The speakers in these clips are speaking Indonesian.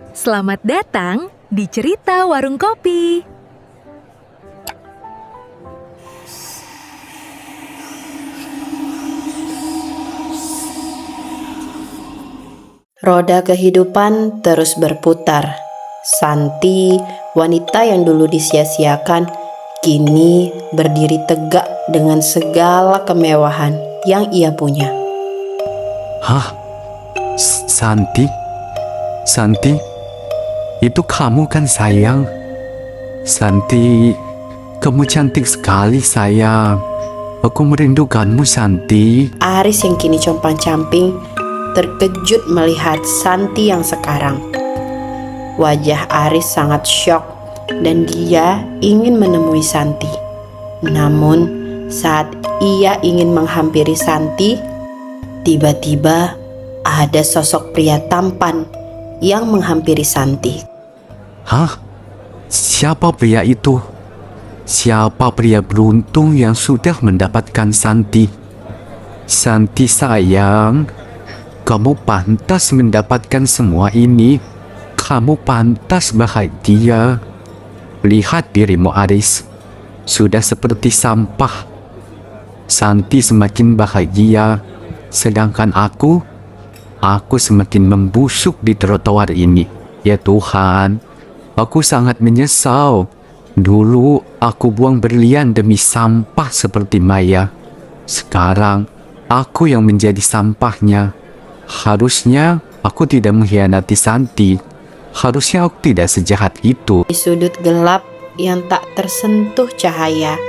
Selamat datang di Cerita Warung Kopi. Roda kehidupan terus berputar. Santi, wanita yang dulu disia-siakan, kini berdiri tegak dengan segala kemewahan yang ia punya. Hah? Santi? Santi? Itu kamu kan sayang? Santi, kamu cantik sekali sayang. Aku merindukanmu Santi. Aris yang kini compang-camping terkejut melihat Santi yang sekarang. Wajah Aris sangat syok dan dia ingin menemui Santi. Namun saat ia ingin menghampiri Santi, tiba-tiba ada sosok pria tampan yang menghampiri Santi. Hah? Siapa pria itu? Siapa pria beruntung yang sudah mendapatkan Santi? Santi sayang, kamu pantas mendapatkan semua ini. Kamu pantas bahagia. Lihat dirimu Aris, sudah seperti sampah. Santi semakin bahagia, sedangkan aku semakin membusuk di trotoar ini. Ya Tuhan, aku sangat menyesal. Dulu aku buang berlian demi sampah seperti Maya. Sekarang aku yang menjadi sampahnya. Harusnya aku tidak mengkhianati Santi. Harusnya aku tidak sejahat itu. Di sudut gelap yang tak tersentuh cahaya,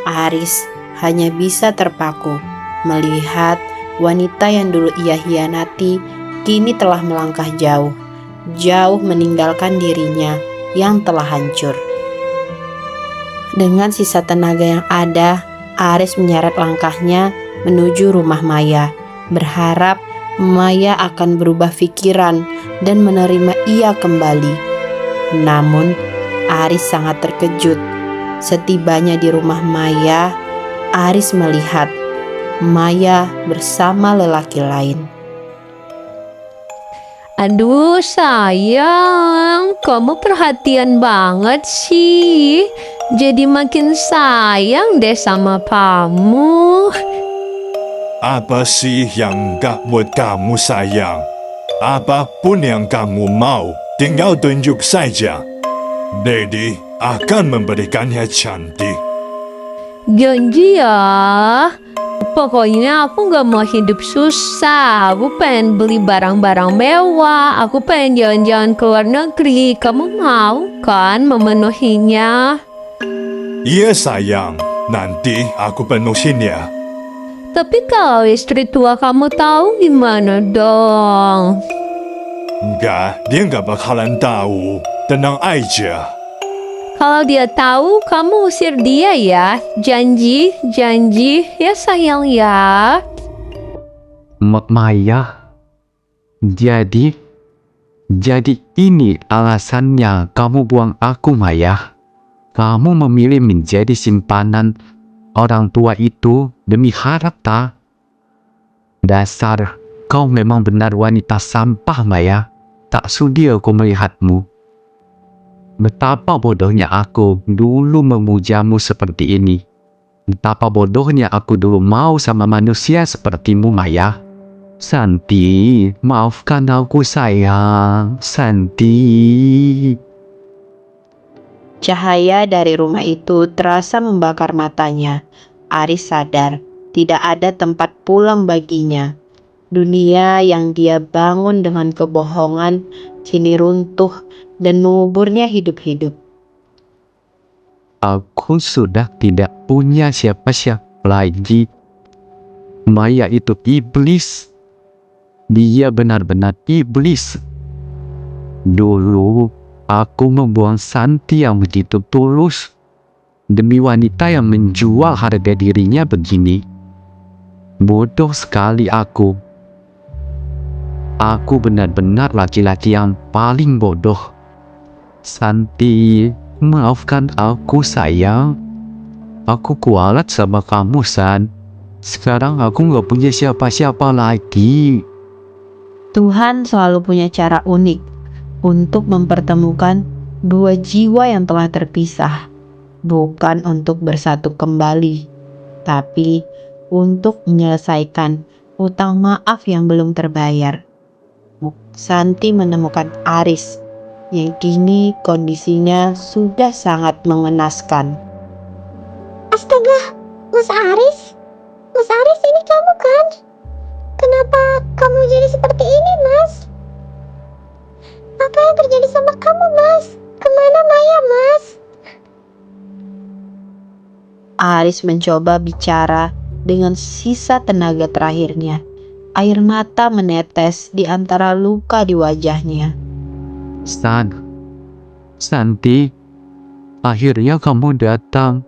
Aris hanya bisa terpaku melihat wanita yang dulu ia hianati kini telah melangkah jauh meninggalkan dirinya yang telah hancur. Dengan sisa tenaga yang ada, Aris menyeret langkahnya menuju rumah Maya, berharap Maya akan berubah pikiran dan menerima ia kembali. Namun, Aris sangat terkejut. Setibanya di rumah Maya, Aris melihat Maya bersama lelaki lain. Aduh sayang, kamu perhatian banget sih. Jadi makin sayang deh sama kamu. Apa sih yang gak buat kamu sayang? Apapun yang kamu mau, tinggal tunjuk saja. Daddy akan memberikannya cantik. Janji ya. Pokoknya aku gak mau hidup susah. Aku pengen beli barang-barang mewah. Aku pengen jalan-jalan ke luar negeri. Kamu mau kan memenuhinya? Iya sayang, nanti aku penuhin ya. Tapi kalau istri tua kamu tahu gimana dong? Enggak, dia nggak bakalan tahu. Tenang aja. Kalau dia tahu, kamu usir dia ya. Janji ya sayang ya. Maya, jadi ini alasannya kamu buang aku Maya. Kamu memilih menjadi simpanan orang tua itu demi harta. Dasar, kau memang benar wanita sampah Maya. Tak sudi aku melihatmu. Betapa bodohnya aku dulu memujamu seperti ini. Betapa bodohnya aku dulu mau sama manusia sepertimu Maya. Santi, maafkan aku sayang. Santi. Cahaya dari rumah itu terasa membakar matanya. Aris sadar tidak ada tempat pulang baginya. Dunia yang dia bangun dengan kebohongan kini runtuh dan menguburnya hidup-hidup. Aku sudah tidak punya siapa-siapa lagi. Maya itu iblis. Dia benar-benar iblis. Dulu aku membuang Santi yang begitu tulus demi wanita yang menjual harga dirinya begini. Bodoh sekali aku. Aku benar-benar laki-laki yang paling bodoh. Santi, maafkan aku sayang. Aku kualat sama kamu San. Sekarang aku gak punya siapa-siapa lagi. Tuhan selalu punya cara unik untuk mempertemukan dua jiwa yang telah terpisah, bukan untuk bersatu kembali, tapi untuk menyelesaikan utang maaf yang belum terbayar. Santi menemukan Aris yang kini kondisinya sudah sangat mengenaskan. Astaga, Mas Aris? Mas Aris, ini kamu kan? Kenapa kamu jadi seperti ini, Mas? Apa yang terjadi sama kamu, Mas? Kemana Maya, Mas? Aris mencoba bicara dengan sisa tenaga terakhirnya. Air mata menetes di antara luka di wajahnya. Santi, akhirnya kamu datang.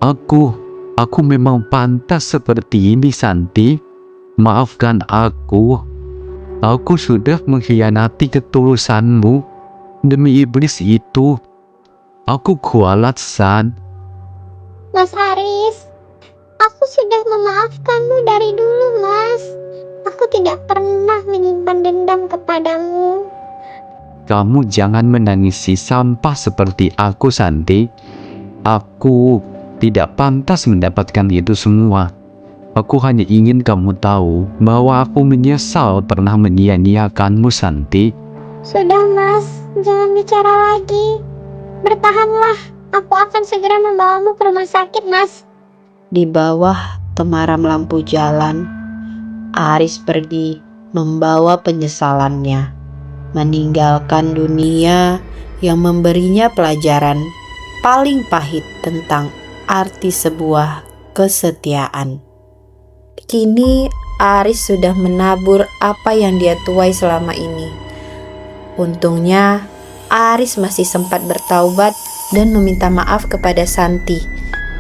Aku memang pantas seperti ini, Santi. Maafkan aku. Aku sudah mengkhianati ketulusanmu. Demi iblis itu, aku kualat, San. Mas Aris, aku sudah memaafkanmu dari dulu, Mas. Aku tidak pernah menyimpan dendam kepadamu. Kamu jangan menangisi sampah seperti aku, Santi. Aku tidak pantas mendapatkan itu semua. Aku hanya ingin kamu tahu bahwa aku menyesal pernah menyia-nyiakanmu, Santi. Sudah, Mas, jangan bicara lagi. Bertahanlah, aku akan segera membawamu ke rumah sakit, Mas. Di bawah temaram lampu jalan, Aris pergi membawa penyesalannya, meninggalkan dunia yang memberinya pelajaran paling pahit tentang arti sebuah kesetiaan. Kini Aris sudah menabur apa yang dia tuai selama ini. Untungnya Aris masih sempat bertaubat dan meminta maaf kepada Santi,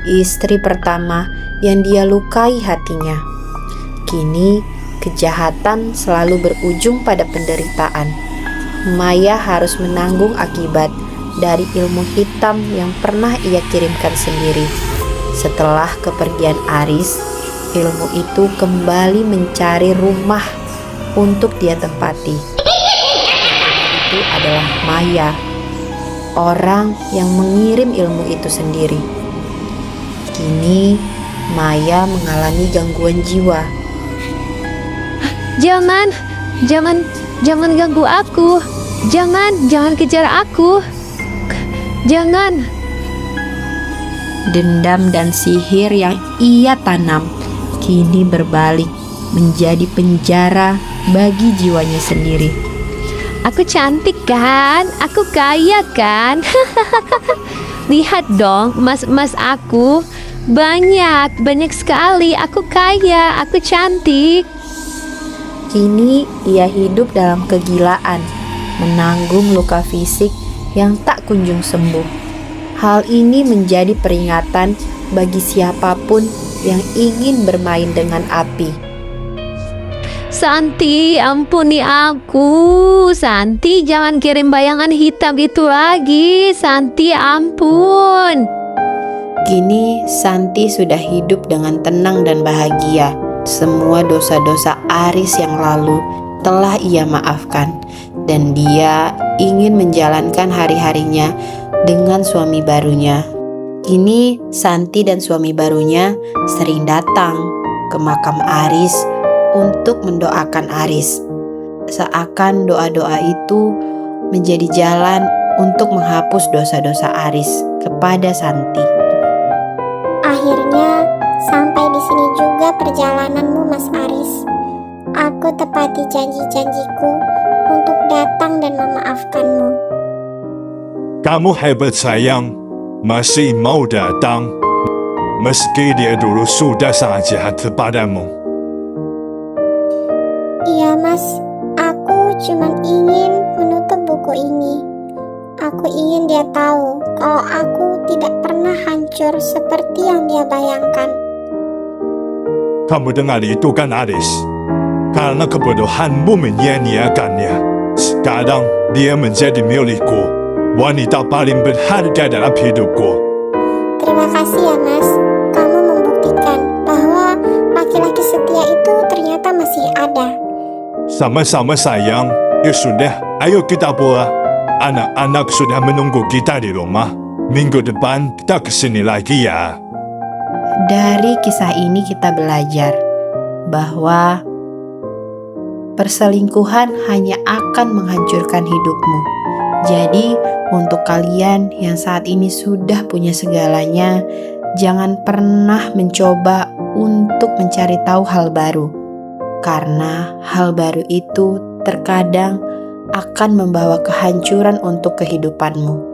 istri pertama yang dia lukai hatinya. Kini kejahatan selalu berujung pada penderitaan. Maya harus menanggung akibat dari ilmu hitam yang pernah ia kirimkan sendiri. Setelah kepergian Aris, ilmu itu kembali mencari rumah untuk dia tempati. Itu adalah Maya, orang yang mengirim ilmu itu sendiri. Kini Maya mengalami gangguan jiwa. Jangan ganggu aku. Jangan kejar aku. Jangan. Dendam dan sihir yang ia tanam kini berbalik menjadi penjara bagi jiwanya sendiri. Aku cantik kan? Aku kaya kan? Lihat dong, mas aku banyak sekali. Aku kaya, aku cantik. Kini ia hidup dalam kegilaan, menanggung luka fisik yang tak kunjung sembuh. Hal ini menjadi peringatan bagi siapapun yang ingin bermain dengan api. Santi, ampuni aku. Santi, jangan kirim bayangan hitam itu lagi. Santi, ampun. Kini Santi sudah hidup dengan tenang dan bahagia. Semua dosa-dosa Aris yang lalu telah ia maafkan, dan dia ingin menjalankan hari-harinya dengan suami barunya. Kini Santi dan suami barunya sering datang ke makam Aris untuk mendoakan Aris. Seakan doa-doa itu menjadi jalan untuk menghapus dosa-dosa Aris kepada Santi. Akhirnya sampai di sini juga perjalananmu, Mas Aris. Aku tepati janji-janjiku untuk datang dan memaafkanmu. Kamu hebat, sayang. Masih mau datang. Meski dia dulu sudah sangat jahat kepadamu. Iya, Mas. Aku cuma ingin menutup buku ini. Aku ingin dia tahu kalau aku tidak pernah hancur seperti yang dia bayangkan. Kamu dengar itu kan, Aris? Karena kebodohanmu menyia-nyiakannya, sekarang dia menjadi milikku, wanita paling berharga dalam hidupku. Terima kasih ya, Mas. Kamu membuktikan bahwa laki-laki setia itu ternyata masih ada. Sama-sama, sayang. Ya sudah, Ayo kita pulang. Anak-anak sudah menunggu kita di rumah. Minggu depan kita kesini lagi ya. Dari kisah ini kita belajar bahwa perselingkuhan hanya akan menghancurkan hidupmu. Jadi, untuk kalian yang saat ini sudah punya segalanya, jangan pernah mencoba untuk mencari tahu hal baru. Karena hal baru itu terkadang akan membawa kehancuran untuk kehidupanmu.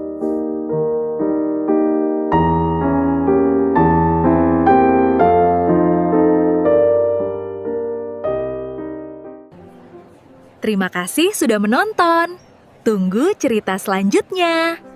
Terima kasih sudah menonton. Tunggu cerita selanjutnya.